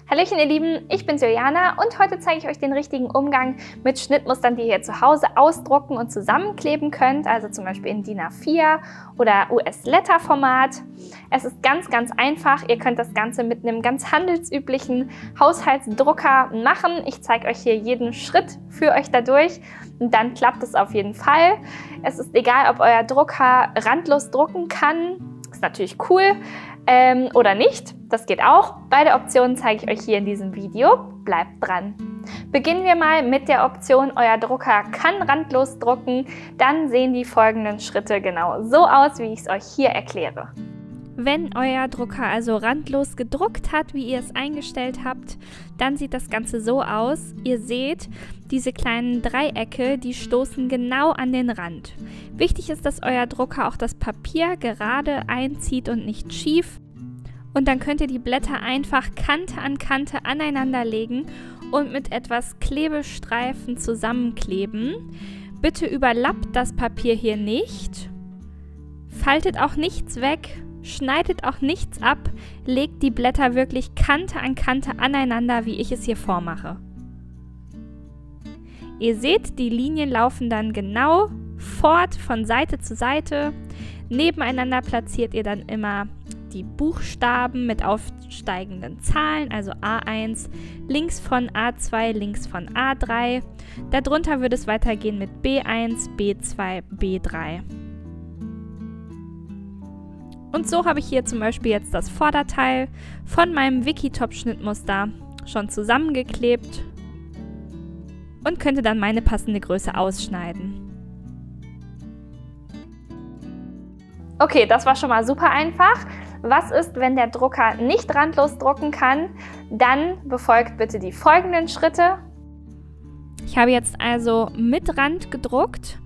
Hallöchen ihr Lieben, ich bin Juliana und heute zeige ich euch den richtigen Umgang mit Schnittmustern, die ihr zu Hause ausdrucken und zusammenkleben könnt, also zum Beispiel in DIN A4 oder US-Letter-Format. Es ist ganz einfach, ihr könnt das Ganze mit einem ganz handelsüblichen Haushaltsdrucker machen. Ich zeige euch hier jeden Schritt für euch dadurch und dann klappt es auf jeden Fall. Es ist egal, ob euer Drucker randlos drucken kann, ist natürlich cool. Oder nicht, das geht auch. Beide Optionen zeige ich euch hier in diesem Video. Bleibt dran. Beginnen wir mal mit der Option, euer Drucker kann randlos drucken. Dann sehen die folgenden Schritte genau so aus, wie ich es euch hier erkläre. Wenn euer Drucker also randlos gedruckt hat, wie ihr es eingestellt habt, dann sieht das Ganze so aus. Ihr seht, diese kleinen Dreiecke, die stoßen genau an den Rand. Wichtig ist, dass euer Drucker auch das Papier gerade einzieht und nicht schief. Und dann könnt ihr die Blätter einfach Kante an Kante aneinander legen und mit etwas Klebestreifen zusammenkleben. Bitte überlappt das Papier hier nicht. Faltet auch nichts weg. Schneidet auch nichts ab, legt die Blätter wirklich Kante an Kante aneinander, wie ich es hier vormache. Ihr seht, die Linien laufen dann genau fort von Seite zu Seite. Nebeneinander platziert ihr dann immer die Buchstaben mit aufsteigenden Zahlen, also A1, links von A2, links von A3. Darunter würde es weitergehen mit B1, B2, B3. Und so habe ich hier zum Beispiel jetzt das Vorderteil von meinem Wikitop-Schnittmuster schon zusammengeklebt und könnte dann meine passende Größe ausschneiden. Okay, das war schon mal super einfach. Was ist, wenn der Drucker nicht randlos drucken kann? Dann befolgt bitte die folgenden Schritte. Ich habe jetzt also mit Rand gedruckt.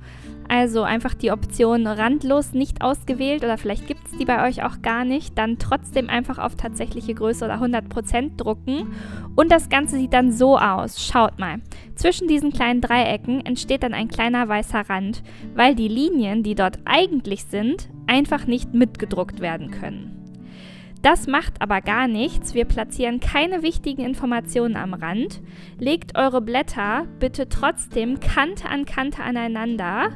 Also einfach die Option randlos nicht ausgewählt oder vielleicht gibt es die bei euch auch gar nicht. Dann trotzdem einfach auf tatsächliche Größe oder 100% drucken. Und das Ganze sieht dann so aus. Schaut mal. Zwischen diesen kleinen Dreiecken entsteht dann ein kleiner weißer Rand, weil die Linien, die dort eigentlich sind, einfach nicht mitgedruckt werden können. Das macht aber gar nichts, wir platzieren keine wichtigen Informationen am Rand. Legt eure Blätter bitte trotzdem Kante an Kante aneinander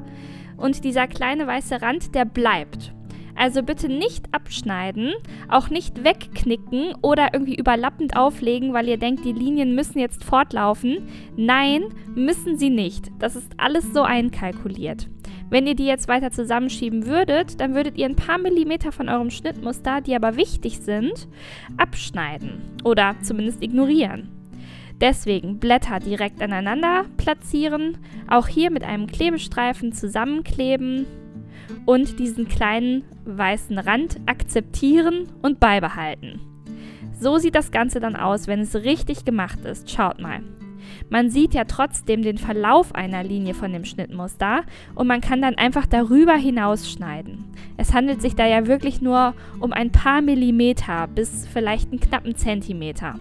und dieser kleine weiße Rand, der bleibt. Also bitte nicht abschneiden, auch nicht wegknicken oder irgendwie überlappend auflegen, weil ihr denkt, die Linien müssen jetzt fortlaufen. Nein, müssen sie nicht. Das ist alles so einkalkuliert. Wenn ihr die jetzt weiter zusammenschieben würdet, dann würdet ihr ein paar Millimeter von eurem Schnittmuster, die aber wichtig sind, abschneiden oder zumindest ignorieren. Deswegen Blätter direkt aneinander platzieren, auch hier mit einem Klebestreifen zusammenkleben und diesen kleinen weißen Rand akzeptieren und beibehalten. So sieht das Ganze dann aus, wenn es richtig gemacht ist. Schaut mal. Man sieht ja trotzdem den Verlauf einer Linie von dem Schnittmuster und man kann dann einfach darüber hinaus schneiden. Es handelt sich da ja wirklich nur um ein paar Millimeter bis vielleicht einen knappen Zentimeter.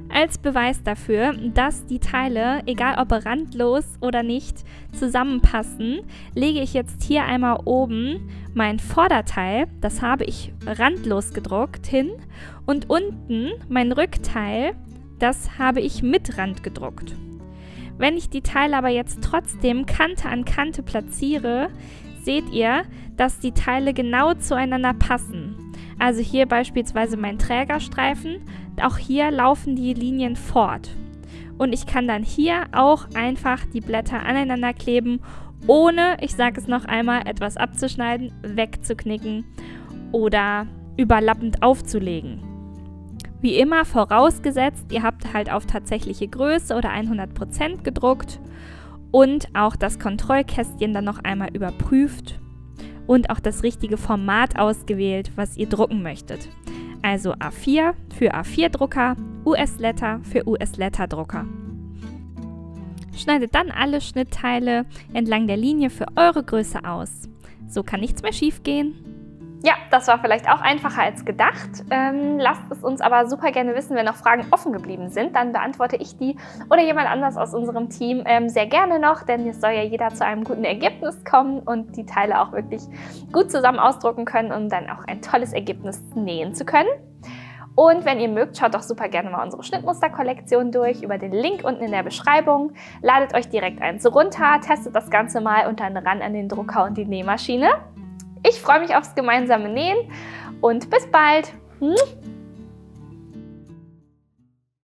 Als Beweis dafür, dass die Teile, egal ob randlos oder nicht, zusammenpassen, lege ich jetzt hier einmal oben mein Vorderteil, das habe ich randlos gedruckt, hin und unten mein Rückteil, das habe ich mit Rand gedruckt. Wenn ich die Teile aber jetzt trotzdem Kante an Kante platziere, seht ihr, dass die Teile genau zueinander passen. Also hier beispielsweise mein Trägerstreifen, auch hier laufen die Linien fort. Und ich kann dann hier auch einfach die Blätter aneinander kleben, ohne, ich sage es noch einmal, etwas abzuschneiden, wegzuknicken oder überlappend aufzulegen. Wie immer vorausgesetzt, ihr habt halt auf tatsächliche Größe oder 100% gedruckt und auch das Kontrollkästchen dann noch einmal überprüft und auch das richtige Format ausgewählt, was ihr drucken möchtet. Also A4 für A4-Drucker, US-Letter für US-Letter-Drucker. Schneidet dann alle Schnittteile entlang der Linie für eure Größe aus. So kann nichts mehr schief gehen. Ja, das war vielleicht auch einfacher als gedacht. Lasst es uns aber super gerne wissen, wenn noch Fragen offen geblieben sind. Dann beantworte ich die oder jemand anders aus unserem Team sehr gerne noch, denn es soll ja jeder zu einem guten Ergebnis kommen und die Teile auch wirklich gut zusammen ausdrucken können, um dann auch ein tolles Ergebnis nähen zu können. Und wenn ihr mögt, schaut doch super gerne mal unsere Schnittmuster-Kollektion durch über den Link unten in der Beschreibung. Ladet euch direkt eins runter, testet das Ganze mal und dann ran an den Drucker und die Nähmaschine. Ich freue mich aufs gemeinsame Nähen und bis bald!